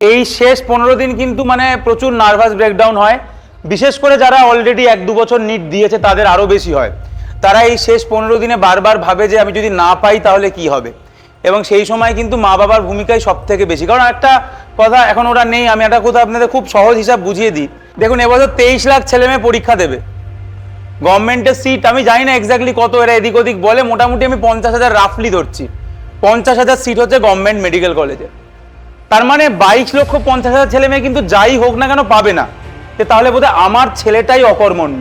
এই শেষ 15 দিন কিন্তু মানে প্রচুর নার্ভাস ব্রেকডাউন হয়, বিশেষ করে যারা অলরেডি 1-2 বছর নিট দিয়েছে তাদের আরো বেশি হয়। তারা এই শেষ 15 দিনে বারবার ভাবে যে আমি যদি না পাই তাহলে কি হবে, এবং সেই সময় কিন্তু মা বাবার ভূমিকাই সব থেকে বেশি। কারণ একটা কথা, এখন ওরা নেই, আমি একটা কথা আপনাদের খুব সহজ হিসাব বুঝিয়ে দিই। দেখুন, এবছর 23 লাখ ছেলে মেয়ে পরীক্ষা দেবে, গভর্নমেন্টের সিট আমি জানি না এক্স্যাক্টলি কত, এরা এদিক ওদিক বলে, মোটামুটি আমি 50,000 রাফলি ধরছি। 50,000 সিট হচ্ছে গভর্নমেন্ট মেডিকেল কলেজে। তার মানে 22,50,000 ছেলে মেয়ে কিন্তু যাই হোক না কেন পাবে না। তাহলে বোধহয় আমার ছেলেটাই অকর্মণ্য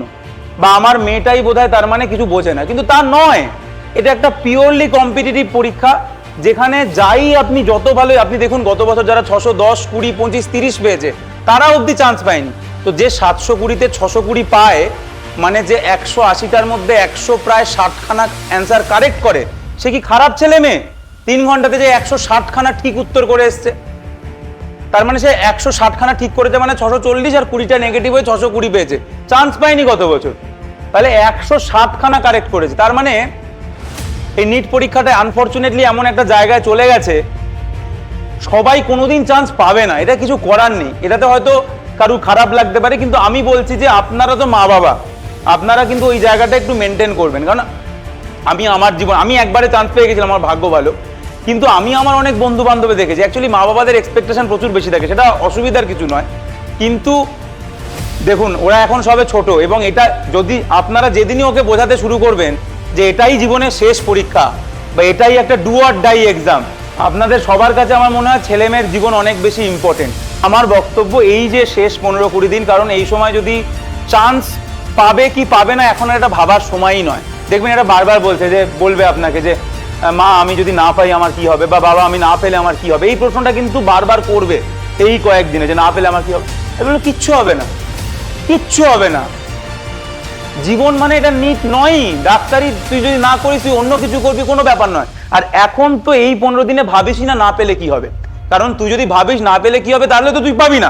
বা আমার মেয়েটাই বোধহয় তার মানে কিছু বোঝে না, কিন্তু তা নয়। এটা একটা পিওরলি কম্পিটিটিভ পরীক্ষা, যেখানে যাই আপনি যত ভালো, আপনি দেখুন গত বছর যারা 610, 20, 25, 30 পেয়েছে তারা অবধি চান্স পায়নি। তো যে 720-তে 620 পায়, মানে যে 180টার মধ্যে 100 প্রায় 60খানা অ্যান্সার কারেক্ট করে, সে কি খারাপ ছেলে মেয়ে? 3 ঘন্টাতে যে 160খানা ঠিক উত্তর করে এসছে, তার মানে সে 160খানা ঠিক করেছে, মানে 640, আর 20টা নেগেটিভ হয়ে 620 পেয়েছে, চান্স পায়নি গত বছর। তাহলে 160খানা কারেক্ট করেছে। তার মানে এই নিট পরীক্ষাটা আনফরচুনেটলি এমন একটা জায়গায় চলে গেছে, সবাই কোনোদিন চান্স পাবে না, এটা কিছু করার নেই। এটাতে হয়তো কারু খারাপ লাগতে পারে, কিন্তু আমি বলছি যে আপনারা তো মা বাবা, আপনারা কিন্তু ওই জায়গাটা একটু মেনটেন করবেন। কারণ আমি আমার জীবন, আমি একবারে চান্স পেয়ে গেছিলাম, আমার ভাগ্য ভালো, কিন্তু আমি আমার অনেক বন্ধু বান্ধবে দেখেছি অ্যাকচুয়ালি মা বাবাদের এক্সপেকটেশন প্রচুর বেশি থাকে, সেটা অসুবিধার কিছু নয়। কিন্তু দেখুন, ওরা এখন সবে ছোট, এবং এটা যদি আপনারা যেদিনই ওকে বোঝাতে শুরু করবেন যে এটাই জীবনের শেষ পরীক্ষা বা এটাই একটা ডু অর ডাই এক্সাম, আপনাদের সবার কাছে আমার মনে হয় ছেলে মেয়ের জীবন অনেক বেশি ইম্পর্টেন্ট। আমার বক্তব্য এই যে শেষ 15-20 দিন, কারণ এই সময় যদি চান্স পাবে কি পাবে না এখন এটা ভাবার সময়ই নয়। দেখবেন এটা বারবার বলছে যে, বলবে আপনাকে যে মা আমি যদি না পাই আমার কি হবে, বা বাবা আমি না পেলে আমার কি হবে। এই প্রশ্নটা কিন্তু বারবার করবে এই কয়েকদিনে, যে না পেলে আমার কি হবে। এগুলো কিচ্ছু হবে না, কিচ্ছু হবে না। জীবন মানে এটা নিট নয়, ডাক্তারি তুই যদি না করিস তুই অন্য কিছু করবি, কোনো ব্যাপার নয়। আর এখন তো এই 15 দিনে ভাবিসই না না পেলে কি হবে, কারণ তুই যদি ভাবিস না পেলে কি হবে তাহলে তো তুই পাবি না।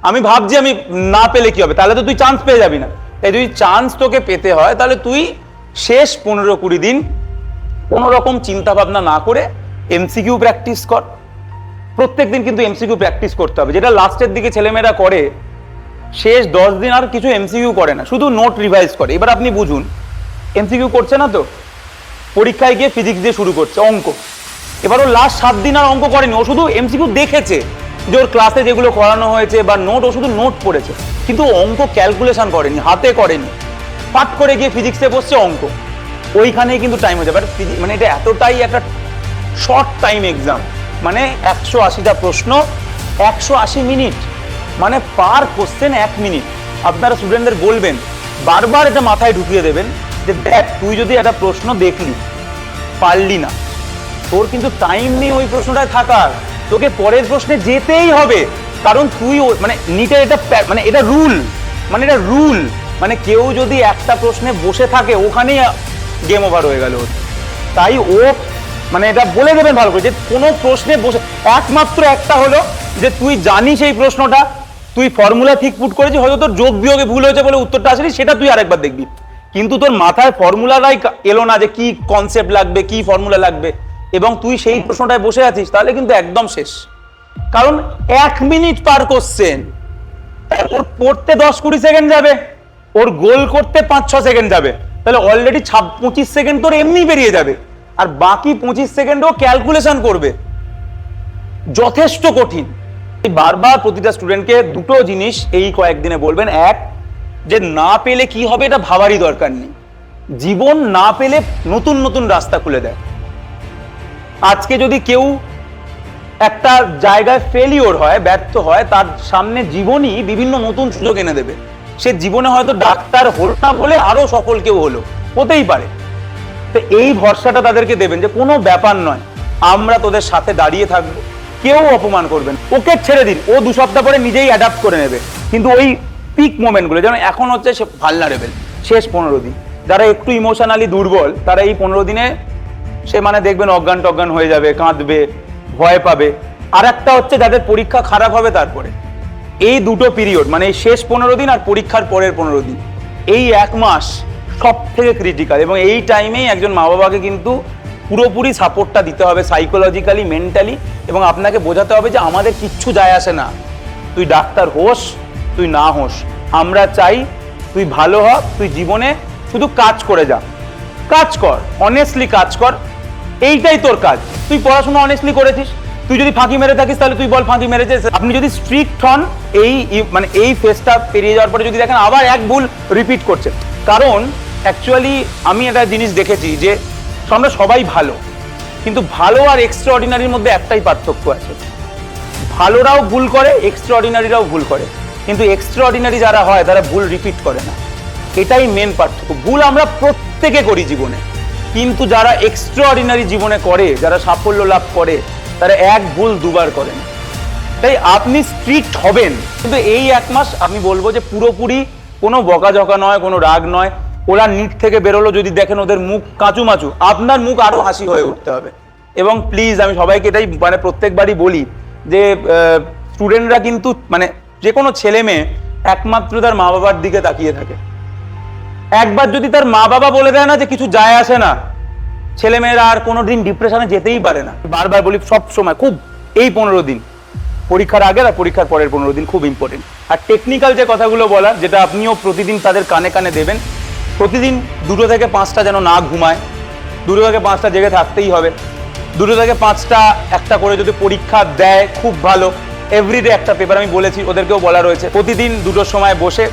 আমি ভাবছি আমি না পেলে কি হবে, তাহলে তো তুই চান্স পেয়ে যাবি না। তাই যদি চান্স তোকে পেতে হয় তাহলে তুই শেষ 15-20 দিন কোনো রকম চিন্তা ভাবনা না করে এমসিকিউ প্র্যাকটিস কর। প্রত্যেকদিন কিন্তু এমসিকিউ প্র্যাকটিস করতে হবে, যেটা লাস্টের দিকে ছেলেমেয়েরা করে। শেষ 10 দিন আর কিছু এমসিকিউ করে না, শুধু নোট রিভাইজ করে। এবার আপনি বুঝুন, এমসিকিউ করছে না তো, পরীক্ষায় গিয়ে ফিজিক্স দিয়ে শুরু করছে, অঙ্ক। এবার ও লাস্ট 7 দিন আর অঙ্ক করেনি, ও শুধু এমসিকিউ দেখেছে যে ওর ক্লাসে যেগুলো করানো হয়েছে বা নোট, ও শুধু নোট পড়েছে, কিন্তু অঙ্ক ক্যালকুলেশন করেনি, হাতে করেনি। পাঠ করে গিয়ে ফিজিক্সে বসছে অঙ্ক, ওইখানেই কিন্তু টাইম হয়ে যাবে। মানে এটা এতটাই একটা শর্ট টাইম এক্সাম, মানে 180টা প্রশ্ন, 180 মিনিট, মানে পার কোশ্চেন 1 মিনিট। আপনারা স্টুডেন্টদের বলবেন, বারবার এটা মাথায় ঢুকিয়ে দেবেন যে দেখ, তুই যদি একটা প্রশ্ন দেখলি, পারলি না, তোর কিন্তু টাইম নেই ওই প্রশ্নটায় থাকার, তোকে পরের প্রশ্নে যেতেই হবে। কারণ তুই মানে নিটের এটা মানে এটা রুল, মানে এটা রুল, মানে কেউ যদি একটা প্রশ্নে বসে থাকে ওখানেই গেম ওভার হয়ে গেল। তাই ও মানে এটা বলে দেবেন ভালো করে যে কোনো প্রশ্নে বসে, একমাত্র একটা হলো যে তুই জানিস এই প্রশ্নটা, তুই ফর্মুলা ঠিক পুট করেছিস, হয়তো তোর যোগ বিয়োগে ভুল হয়েছে বলে উত্তরটা আসেনি, সেটা তুই আরেকবার দেখবি, কিন্তু তোর মাথায় ফর্মুলাটাই এলো না যে কি কনসেপ্ট লাগবে, কি ফর্মুলা লাগবে, এবং তুই সেই প্রশ্নটায় বসে আছিস, তাহলে কিন্তু একদম শেষ। কারণ 1 মিনিট পার কোশ্চেন, ওর পড়তে 10-20 সেকেন্ড যাবে, ওর গোল করতে 5-6 সেকেন্ড যাবে, তাহলে অলরেডি 25 সেকেন্ড তোর এমনি বেরিয়ে যাবে, আর বাকি 25 সেকেন্ড ও ক্যালকুলেশন করবে। যথেষ্ট কঠিন। বারবার প্রতিটা স্টুডেন্টকে দুটো জিনিস এই কয়েকদিনে বলবেন। এক, যে না পেলে কি হবে এটা ভাবারই দরকার নেই, জীবন না পেলে নতুন নতুন রাস্তা খুলে দেয়। আজকে যদি কেউ একটা জায়গায় ফেলিওর হয়, ব্যর্থ হয়, তার সামনে জীবনই বিভিন্ন নতুন সুযোগ এনে দেবে। সে জীবনে হয়তো ডাক্তার হলো না বলে আরো সফল কেউ হলো, হতেই পারে। তো এই ভরসাটা তাদেরকে দেবেন যে কোনো ব্যাপার নয়, আমরা তোদের সাথে দাঁড়িয়ে থাকবো, কেউ অপমান করবেন। ওকে ছেড়ে দিন, ও 2 সপ্তাহ পরে নিজেই অ্যাডাপ্ট করে নেবে, কিন্তু ওই পিক মোমেন্টগুলো যেমন এখন হচ্ছে, সে ভালনারেবল। শেষ 15 দিন যারা একটু ইমোশনালি দুর্বল, তারা এই 15 দিনে সে মানে দেখবেন অজ্ঞান টজ্ঞান হয়ে যাবে, কাঁদবে, ভয় পাবে। আর একটা হচ্ছে যাদের পরীক্ষা খারাপ হবে তারপরে, এই দুটো পিরিয়ড, মানে এই শেষ 15 দিন আর পরীক্ষার পরের 15 দিন, এই 1 মাস সব থেকে ক্রিটিক্যাল, এবং এই টাইমেই একজন মা বাবাকে কিন্তু পুরোপুরি সাপোর্টটা দিতে হবে সাইকোলজিক্যালি, মেন্টালি, এবং আপনাকে বোঝাতে হবে যে আমাদের কিচ্ছু যায় আসে না, তুই ডাক্তার হোস তুই না হোস, আমরা চাই তুই ভালো হ, তুই জীবনে শুধু কাজ করে যা, কাজ কর, অনেস্টলি কাজ কর, এইটাই তোর কাজ। তুই পড়াশোনা অনেস্টলি করেছিস, তুই যদি ফাঁকি মেরে থাকিস তাহলে তুই বল ফাঁকি মেরেছিস। আপনি যদি স্ট্রিক্ট হন, এই ফেজটা পেরিয়ে যাওয়ার পরে যদি দেখেন আবার এক ভুল রিপিট করছে, কারণ অ্যাকচুয়ালি আমি একটা জিনিস দেখেছি যে আমরা সবাই ভালো, কিন্তু ভালো আর এক্সট্রা অর্ডিনারির মধ্যে একটাই পার্থক্য আছে, ভালোরাও ভুল করে, এক্সট্রা অর্ডিনারিরাও ভুল করে, কিন্তু এক্সট্রা অর্ডিনারি যারা হয় তারা ভুল রিপিট করে না, এটাই মেন পার্থক্য। ভুল আমরা প্রত্যেকে করি জীবনে, কিন্তু যারা এক্সট্রা অর্ডিনারি জীবনে করে, যারা সাফল্য লাভ করে, তারা এক ভুল দুবার করে না। তাই আপনি স্ট্রিক্ট হবেন, কিন্তু এই 1 মাস আমি বলবো যে পুরোপুরি কোনো বকাঝকা নয়, কোনো রাগ নয়। ওরা নিট থেকে বেরোলো, যদি দেখেন ওদের মুখ কাঁচুমাচু, আপনার মুখ আরো হাসি হয়ে উঠতে হবে। এবং প্লিজ আমি সবাইকে এটাই মানে প্রত্যেকবারই বলি যে স্টুডেন্টরা কিন্তু মানে যে কোনো ছেলে মেয়ে একমাত্র তার মা বাবার দিকে তাকিয়ে থাকে। একবার যদি তার মা বাবা বলে দেয় না যে কিছু যায় আসে না, ছেলেমেয়েরা আর কোনোদিন ডিপ্রেশনে যেতেই পারে না। বারবার বলি সব সময় খুব এই 15 দিন, পরীক্ষার আগের আর পরীক্ষার পরের 15 দিন খুব ইম্পর্টেন্ট। আর টেকনিক্যাল যে কথাগুলো বলার, যেটা আপনিও প্রতিদিন তাদের কানে কানে দেবেন, প্রতিদিন 2 থেকে 5টা যেন না ঘুমায়, 2 থেকে 5টা জেগে থাকতেই হবে, 2 থেকে 5টা একটা করে যদি পরীক্ষা দেয় খুব ভালো। এভরিডে একটা পেপার, আমি বলেছি ওদেরকেও বলা রয়েছে, প্রতিদিন 2টোর সময় বসে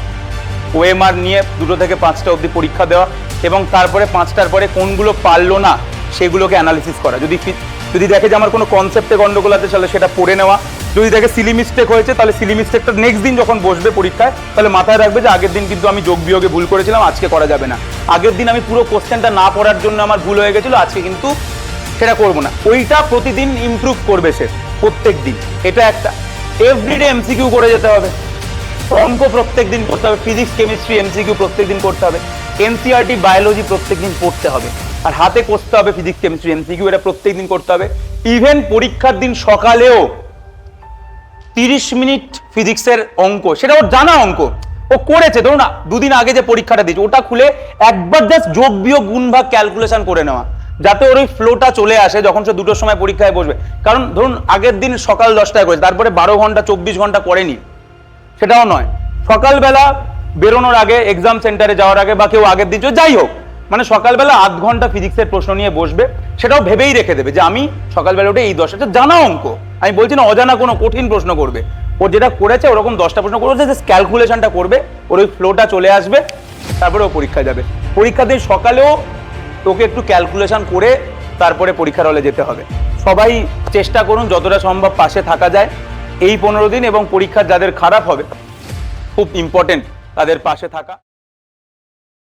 ওএমআর নিয়ে 2 থেকে 5টা অবধি পরীক্ষা দেওয়া, এবং তারপরে 5টার পরে কোনগুলো পারলো না সেগুলোকে অ্যানালিসিস করা। যদি দেখে যে আমার কোনো কনসেপ্টে গন্ডগোল আছে তাহলে সেটা পড়ে নেওয়া, যদি দেখে সিলি মিস্টেক হয়েছে তাহলে সিলি মিস্টেকটা নেক্সট দিন যখন বসবে পরীক্ষায় তাহলে মাথায় রাখবে যে আগের দিন কিন্তু আমি যোগ বিয়োগে ভুল করেছিলাম, আজকে করা যাবে না। আগের দিন আমি পুরো কোশ্চেনটা না পড়ার জন্য আমার ভুল হয়ে গেছিল, আজকে কিন্তু সেটা করবো না। ওইটা প্রতিদিন ইমপ্রুভ করবে সে, প্রত্যেক দিন। এটা একটা এভরিডে এমসিকিউ করে যেতে হবে, অঙ্ক প্রত্যেকদিন করতে হবে, ফিজিক্স কেমিস্ট্রি এমসিকিউ প্রত্যেকদিন করতে হবে, এনসিইআরটি বায়োলজি প্রত্যেকদিন পড়তে হবে, আর হাতে করতে হবে ফিজিক্স কেমিস্ট্রি এমসিকিউ, এটা প্রত্যেকদিন করতে হবে। ইভেন পরীক্ষার দিন সকালেও 30 মিনিট ফিজিক্সের অঙ্ক, সেটা ওর জানা অঙ্ক, ও করেছে, ধরুন 2 দিন আগে যে পরীক্ষাটা দিয়েছে ওটা খুলে একবার জাস্ট যোগ বিয়োগ গুণ ভাগ ক্যালকুলেশন করে নেওয়া, যাতে ওর ওই ফ্লোটা চলে আসে যখন সে 2টোর সময় পরীক্ষায় বসবে। কারণ ধরুন আগের দিন সকাল 10টায় করেছে, তারপরে 12 ঘন্টা 24 ঘন্টা করেনি, সেটাও নয়। সকালবেলা বেরোনোর আগে, এক্সাম সেন্টারে যাওয়ার আগে, বা কেউ আগের দিন, যাই হোক, মানে সকালবেলা আধ ঘন্টা ফিজিক্সের প্রশ্ন নিয়ে বসবে, সেটাও ভেবেই রেখে দেবে যে আমি সকালবেলা উঠে এই 10টা জানা অঙ্ক, আমি বলছি না অজানা কোনো কঠিন প্রশ্ন করবে, ও যেটা করেছে ওরকম 10টা প্রশ্ন করবে, জাস্ট ক্যালকুলেশনটা করবে, ওর ওই ফ্লোটা চলে আসবে, তারপরে ও পরীক্ষা যাবে। পরীক্ষার দিন সকালেও তোকে একটু ক্যালকুলেশন করে তারপরে পরীক্ষার হলে যেতে হবে। সবাই চেষ্টা করুন যতটা সম্ভব পাশে থাকা যায় এই 15 দিন, এবং পরীক্ষা যাদের খারাপ হবে খুব ইম্পর্টেন্ট তাদের পাশে থাকা।